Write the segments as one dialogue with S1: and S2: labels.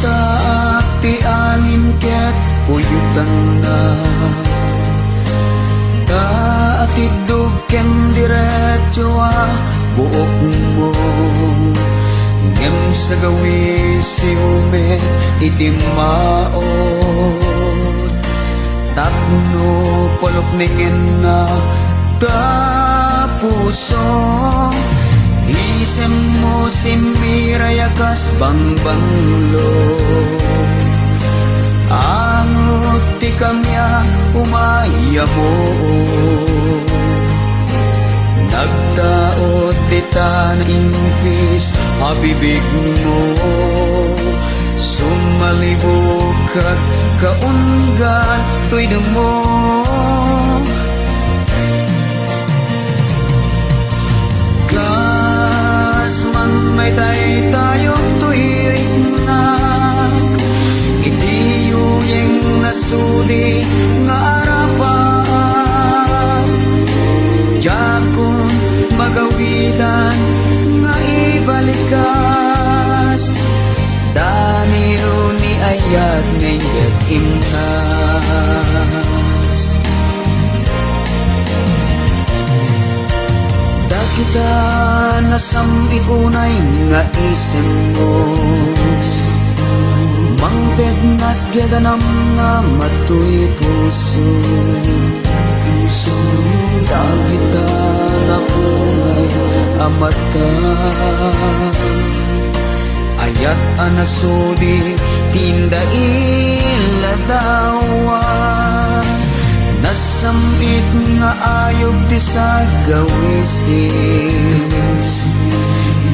S1: taak ti anin ket puyutan na taatidog ken diretso buok mo ngem sa gawi si umen itimaot tapno palok ningen na tapuso isem mo simirayakas bangbanglo angot ti kamya umaya mo nagtaot dita na impis abibig mo sumalibog at kaunggan to'y mo gas man may tayo tuwirik na itiyuyeng nasuli nga arapan jakon magawidan nga ibalikas daniyo ni ayat ngayat imnas kita nasamit unay nga isem mo mangted nas gedanam nga matuy puso kita napunay amata ayat anasudi tinda iladawan nasamit nga ayog ti sa gawisin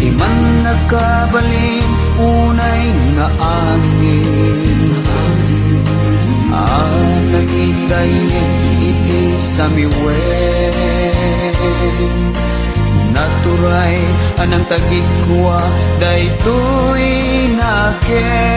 S1: di man nagkabalin unay nga angin naghindayin iti samiwen naturay anang tagig kuwa daytoy naken